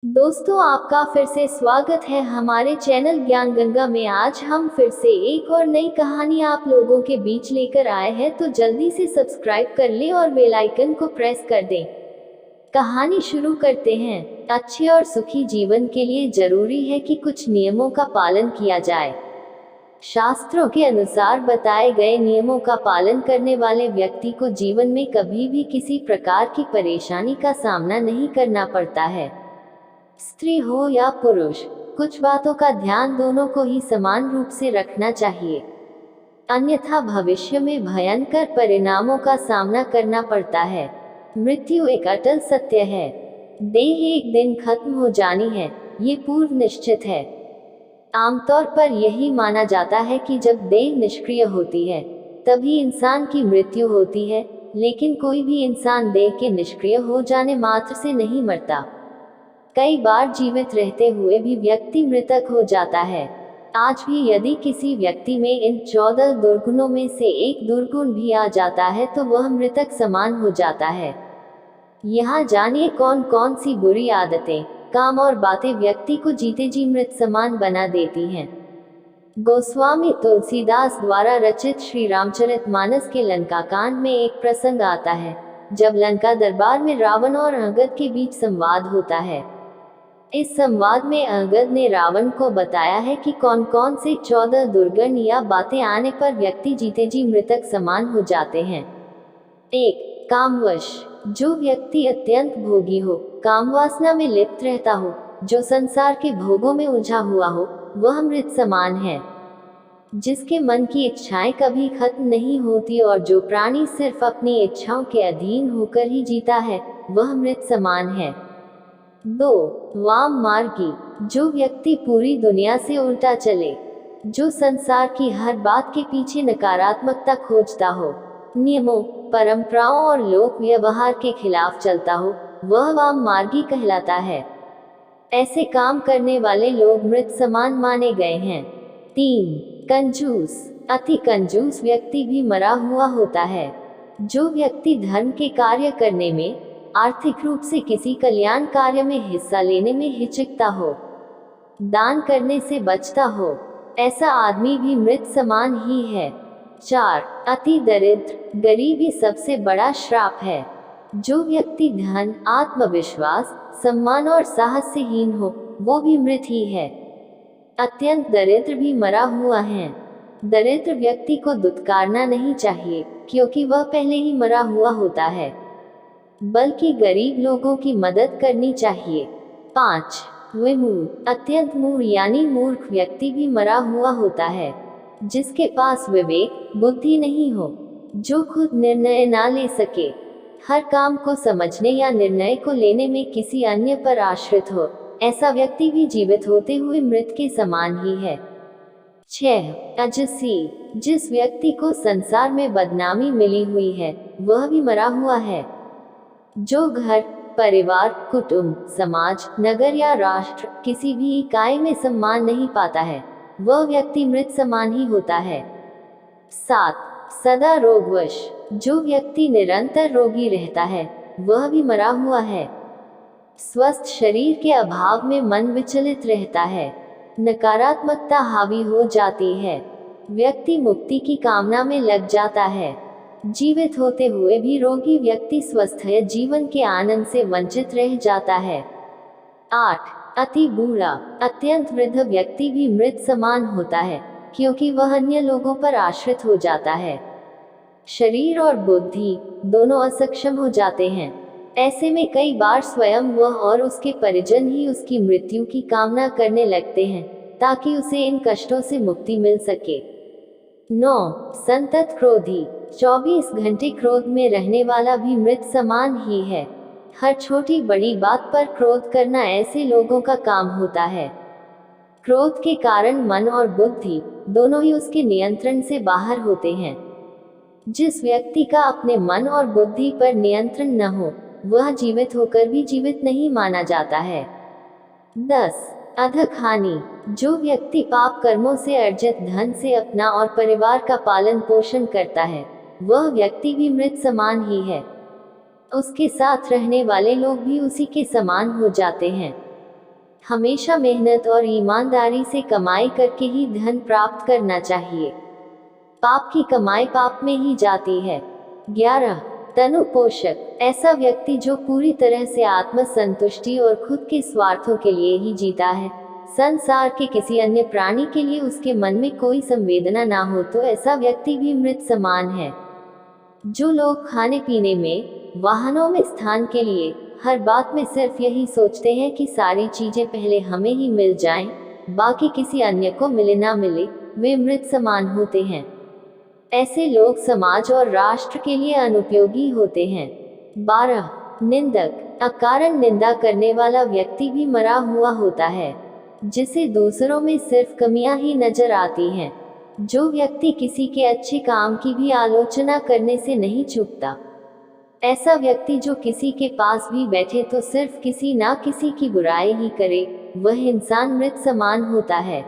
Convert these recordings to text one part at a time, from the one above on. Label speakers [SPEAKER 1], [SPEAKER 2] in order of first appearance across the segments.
[SPEAKER 1] दोस्तों, आपका फिर से स्वागत है हमारे चैनल ज्ञान गंगा में। आज हम फिर से एक और नई कहानी आप लोगों के बीच लेकर आए हैं, तो जल्दी से सब्सक्राइब कर लें और बेल आइकन को प्रेस कर दें। कहानी शुरू करते हैं। अच्छे और सुखी जीवन के लिए जरूरी है कि कुछ नियमों का पालन किया जाए। शास्त्रों के अनुसार बताए गए नियमों का पालन करने वाले व्यक्ति को जीवन में कभी भी किसी प्रकार की परेशानी का सामना नहीं करना पड़ता है। स्त्री हो या पुरुष, कुछ बातों का ध्यान दोनों को ही समान रूप से रखना चाहिए, अन्यथा भविष्य में भयंकर परिणामों का सामना करना पड़ता है। मृत्यु एक अटल सत्य है। देह एक दिन खत्म हो जानी है, ये पूर्व निश्चित है। आमतौर पर यही माना जाता है कि जब देह निष्क्रिय होती है तभी इंसान की मृत्यु होती है, लेकिन कोई भी इंसान देह के निष्क्रिय हो जाने मात्र से नहीं मरता। कई बार जीवित रहते हुए भी व्यक्ति मृतक हो जाता है। आज भी यदि किसी व्यक्ति में इन 14 दुर्गुणों में से एक दुर्गुण भी आ जाता है तो वह मृतक समान हो जाता है। यहाँ जानिए कौन कौन सी बुरी आदतें, काम और बातें व्यक्ति को जीते जी मृत समान बना देती हैं। गोस्वामी तुलसीदास द्वारा रचित श्री रामचरितमानस के लंका कांड में एक प्रसंग आता है, जब लंका दरबार में रावण और अंगद के बीच संवाद होता है। इस संवाद में अंगद ने रावण को बताया है कि कौन कौन से 14 दुर्गुण या बातें आने पर व्यक्ति जीते जी मृतक समान हो जाते हैं। 1. कामवश, जो व्यक्ति अत्यंत भोगी हो, कामवासना में लिप्त रहता हो, जो संसार के भोगों में उलझा हुआ हो, वह मृत समान है। जिसके मन की इच्छाएं कभी खत्म नहीं होती और जो प्राणी सिर्फ अपनी इच्छाओं के अधीन होकर ही जीता है, वह मृत समान है। 2. वाम मार्गी, जो व्यक्ति पूरी दुनिया से उल्टा चले, जो संसार की हर बात के पीछे नकारात्मकता खोजता हो, नियमों, परंपराओं और लोक व्यवहार के खिलाफ चलता हो, वह वाम मार्गी कहलाता है। ऐसे काम करने वाले लोग मृत समान माने गए हैं। 3. कंजूस, अति कंजूस व्यक्ति भी मरा हुआ होता है। जो व्यक्ति धर्म के कार्य करने में, आर्थिक रूप से किसी कल्याण कार्य में हिस्सा लेने में हिचकता हो, दान करने से बचता हो, ऐसा आदमी भी मृत समान ही है। 4. अति दरिद्र, गरीबी सबसे बड़ा श्राप है। जो व्यक्ति धन, आत्मविश्वास, सम्मान और साहस से हीन हो, वो भी मृत ही है। अत्यंत दरिद्र भी मरा हुआ है। दरिद्र व्यक्ति को दुत्कारना नहीं चाहिए, क्योंकि वह पहले ही मरा हुआ होता है, बल्कि गरीब लोगों की मदद करनी चाहिए। 5. विमूढ़, अत्यंत मूढ़ यानी मूर्ख व्यक्ति भी मरा हुआ होता है, जिसके पास विवेक, बुद्धि नहीं हो, जो खुद निर्णय ना ले सके, हर काम को समझने या निर्णय को लेने में किसी अन्य पर आश्रित हो, ऐसा व्यक्ति भी जीवित होते हुए मृत के समान ही है। 6. अजसी, जिस व्यक्ति को संसार में बदनामी मिली हुई है, वह भी मरा हुआ है। जो घर, परिवार, कुटुंब, समाज, नगर या राष्ट्र, किसी भी इकाई में सम्मान नहीं पाता है, वह व्यक्ति मृत समान ही होता है। 7. सदा रोगवश, जो व्यक्ति निरंतर रोगी रहता है, वह भी मरा हुआ है। स्वस्थ शरीर के अभाव में मन विचलित रहता है, नकारात्मकता हावी हो जाती है, व्यक्ति मुक्ति की कामना में लग जाता है। जीवित होते हुए भी रोगी व्यक्ति स्वस्थ है जीवन के आनंद से वंचित रह जाता है। 8. अति बूढ़ा, अत्यंत वृद्ध व्यक्ति भी मृत समान होता है, क्योंकि वह अन्य लोगों पर आश्रित हो जाता है। शरीर और बुद्धि दोनों असक्षम हो जाते हैं। ऐसे में कई बार स्वयं वह और उसके परिजन ही उसकी मृत्यु की कामना करने लगते हैं, ताकि उसे इन कष्टों से मुक्ति मिल सके। 9. संतत क्रोधी, 24 घंटे क्रोध में रहने वाला भी मृत समान ही है। हर छोटी बड़ी बात पर क्रोध करना ऐसे लोगों का काम होता है। क्रोध के कारण मन और बुद्धि दोनों ही उसके नियंत्रण से बाहर होते हैं। जिस व्यक्ति का अपने मन और बुद्धि पर नियंत्रण न हो, वह जीवित होकर भी जीवित नहीं माना जाता है। 10. अधक हानि, जो व्यक्ति पाप कर्मों से अर्जित धन से अपना और परिवार का पालन पोषण करता है, वह व्यक्ति भी मृत समान ही है। उसके साथ रहने वाले लोग भी उसी के समान हो जाते हैं। हमेशा मेहनत और ईमानदारी से कमाई करके ही धन प्राप्त करना चाहिए। पाप की कमाई पाप में ही जाती है। 11 तनु पोषक, ऐसा व्यक्ति जो पूरी तरह से आत्म संतुष्टि और खुद के स्वार्थों के लिए ही जीता है, संसार के किसी अन्य प्राणी के लिए उसके मन में कोई संवेदना ना हो, तो ऐसा व्यक्ति भी मृत समान है। जो लोग खाने पीने में, वाहनों में स्थान के लिए, हर बात में सिर्फ यही सोचते हैं कि सारी चीजें पहले हमें ही मिल जाएं, बाकी किसी अन्य को मिले ना मिले, वे मृत समान होते हैं। ऐसे लोग समाज और राष्ट्र के लिए अनुपयोगी होते हैं। 12 निंदक, अकारण निंदा करने वाला व्यक्ति भी मरा हुआ होता है, जिसे दूसरों में सिर्फ कमियां ही नजर आती हैं। जो व्यक्ति किसी के अच्छे काम की भी आलोचना करने से नहीं चूकता, ऐसा व्यक्ति जो किसी के पास भी बैठे तो सिर्फ किसी ना किसी की बुराई ही करे, वह इंसान मृत समान होता है।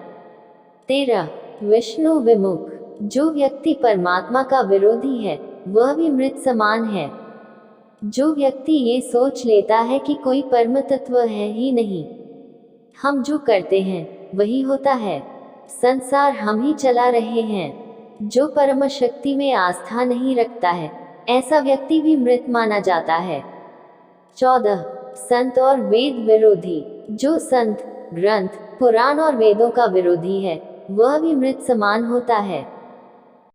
[SPEAKER 1] 13 विष्णु विमुख, जो व्यक्ति परमात्मा का विरोधी है, वह भी मृत समान है। जो व्यक्ति ये सोच लेता है कि कोई परम तत्व है ही नहीं, हम जो करते हैं वही होता है, संसार हम ही चला रहे हैं, जो परम शक्ति में आस्था नहीं रखता है, ऐसा व्यक्ति भी मृत माना जाता है। 14 संत और वेद विरोधी, जो संत, ग्रंथ, पुराण और वेदों का विरोधी है, वह भी मृत समान होता है।